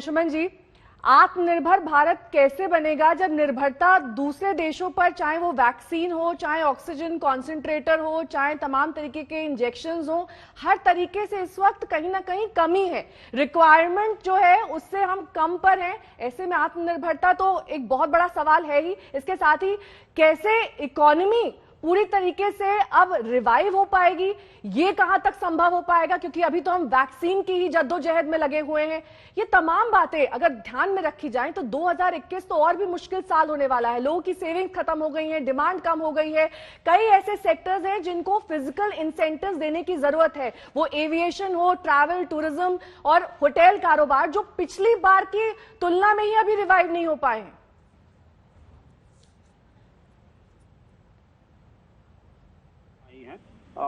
सुमन जी, आत्मनिर्भर भारत कैसे बनेगा जब निर्भरता दूसरे देशों पर, चाहे वो वैक्सीन हो, चाहे ऑक्सीजन कॉन्सेंट्रेटर हो, चाहे तमाम तरीके के इंजेक्शंस हो, हर तरीके से इस वक्त कहीं ना कहीं कमी है। रिक्वायरमेंट जो है उससे हम कम पर हैं। ऐसे में आत्मनिर्भरता तो एक बहुत बड़ा सवाल है ही। इसके साथ ही कैसे इकोनॉमी पूरी तरीके से अब रिवाइव हो पाएगी, ये कहां तक संभव हो पाएगा, क्योंकि अभी तो हम वैक्सीन की ही जद्दोजहद में लगे हुए हैं। ये तमाम बातें अगर ध्यान में रखी जाएं तो 2021 तो और भी मुश्किल साल होने वाला है। लोगों की सेविंग खत्म हो गई है, डिमांड कम हो गई है। कई ऐसे सेक्टर्स हैं जिनको फिजिकल इंसेंटिव्स देने की जरूरत है, वो एविएशन हो, ट्रैवल, टूरिज्म और होटल कारोबार, जो पिछली बार की तुलना में ही अभी रिवाइव नहीं हो पाए हैं।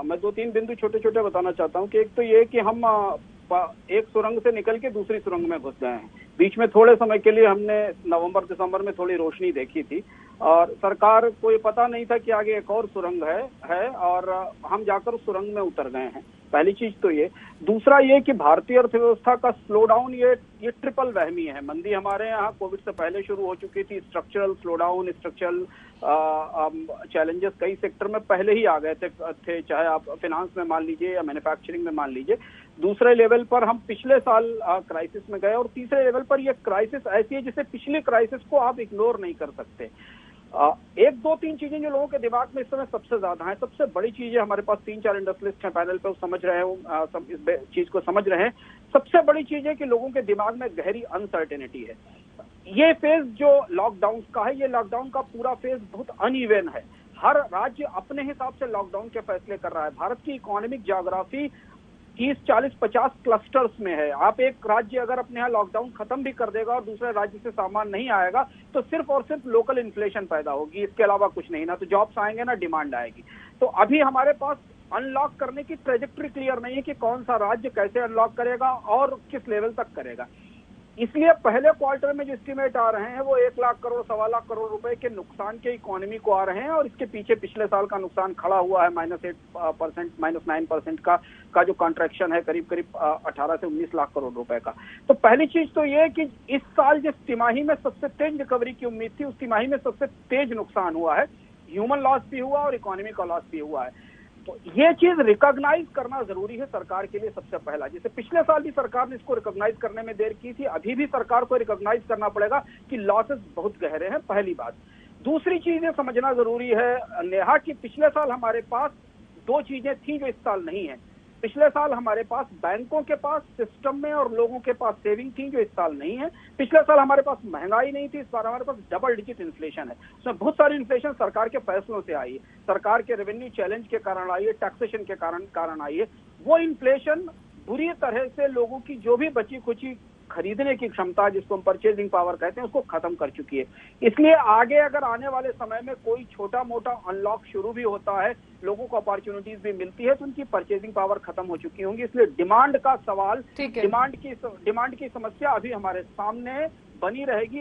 मैं दो तीन बिंदु छोटे छोटे बताना चाहता हूँ कि एक तो ये कि हम एक सुरंग से निकल के दूसरी सुरंग में घुस गए हैं। बीच में थोड़े समय के लिए हमने नवंबर दिसंबर में थोड़ी रोशनी देखी थी और सरकार को ये पता नहीं था कि आगे एक और सुरंग है और हम जाकर उस सुरंग में उतर गए हैं। पहली चीज तो ये। दूसरा ये कि भारतीय अर्थव्यवस्था का स्लो डाउन ये ट्रिपल वहमी है। मंदी हमारे यहाँ कोविड से पहले शुरू हो चुकी थी। Structural slow down, structural challenges कई सेक्टर में पहले ही आ गए थे, चाहे आप फाइनेंस में मान लीजिए या मैन्युफैक्चरिंग में मान लीजिए। दूसरे लेवल पर हम पिछले साल क्राइसिस में गए और तीसरे लेवल पर यह क्राइसिस ऐसी है जिसे पिछले क्राइसिस को आप इग्नोर नहीं कर सकते। एक दो तीन चीजें जो लोगों के दिमाग में इस समय सबसे ज्यादा है, सबसे बड़ी चीज है, हमारे पास 3-4 इंडस्ट्रियलिस्ट हैं पैनल पे, वो समझ रहे हो, सब इस चीज को समझ रहे हैं। सबसे बड़ी चीज है कि लोगों के दिमाग में गहरी अनसर्टेनिटी है। ये फेज जो लॉकडाउन का है, ये लॉकडाउन का पूरा फेज बहुत अनइवन है। हर राज्य अपने हिसाब से लॉकडाउन के फैसले कर रहा है। भारत की इकोनॉमिक ज्योग्राफी 30-40-50 क्लस्टर्स में है। आप एक राज्य अगर अपने यहाँ लॉकडाउन खत्म भी कर देगा और दूसरे राज्य से सामान नहीं आएगा तो सिर्फ और सिर्फ लोकल इन्फ्लेशन पैदा होगी, इसके अलावा कुछ नहीं। ना तो जॉब्स आएंगे ना डिमांड आएगी। तो अभी हमारे पास अनलॉक करने की ट्रेजेक्टरी क्लियर नहीं है कि कौन सा राज्य कैसे अनलॉक करेगा और किस लेवल तक करेगा। इसलिए पहले क्वार्टर में जो एस्टीमेट आ रहे हैं वो 1 लाख करोड़, 1.25 लाख रुपए के नुकसान के इकोनॉमी को आ रहे हैं और इसके पीछे पिछले साल का नुकसान खड़ा हुआ है। -8%, -9% का जो कॉन्ट्रैक्शन है, करीब करीब 18 से 19 लाख करोड़ रुपए का। तो पहली चीज तो ये कि इस साल जिस तिमाही में सबसे तेज रिकवरी की उम्मीद थी, उस तिमाही में सबसे तेज नुकसान हुआ है। ह्यूमन लॉस भी हुआ और इकोनॉमी का लॉस भी हुआ है। तो ये चीज रिकॉग्नाइज करना जरूरी है सरकार के लिए सबसे पहला। जैसे पिछले साल भी सरकार ने इसको रिकॉग्नाइज करने में देर की थी, अभी भी सरकार को रिकॉग्नाइज करना पड़ेगा कि लॉसेस बहुत गहरे हैं, पहली बात। दूसरी चीज ये समझना जरूरी है नेहा कि पिछले साल हमारे पास दो चीजें थी जो इस साल नहीं है। पिछले साल हमारे पास बैंकों के पास सिस्टम में और लोगों के पास सेविंग थी जो इस साल नहीं है। पिछले साल हमारे पास महंगाई नहीं थी, इस बार हमारे पास डबल डिजिट इन्फ्लेशन है। उसमें बहुत सारी इन्फ्लेशन सरकार के फैसलों से आई है, सरकार के रेवेन्यू चैलेंज के कारण आई है, टैक्सेशन के कारण आई है। वो इन्फ्लेशन बुरी तरह से लोगों की जो भी बची खुची खरीदने की क्षमता, जिसको हम परचेजिंग पावर कहते हैं, उसको खत्म कर चुकी है। इसलिए आगे अगर आने वाले समय में कोई छोटा मोटा अनलॉक शुरू भी होता है, लोगों को अपॉर्चुनिटीज भी मिलती है, तो उनकी परचेजिंग पावर खत्म हो चुकी होंगी। इसलिए डिमांड का सवाल, डिमांड की समस्या अभी हमारे सामने बनी रहेगी।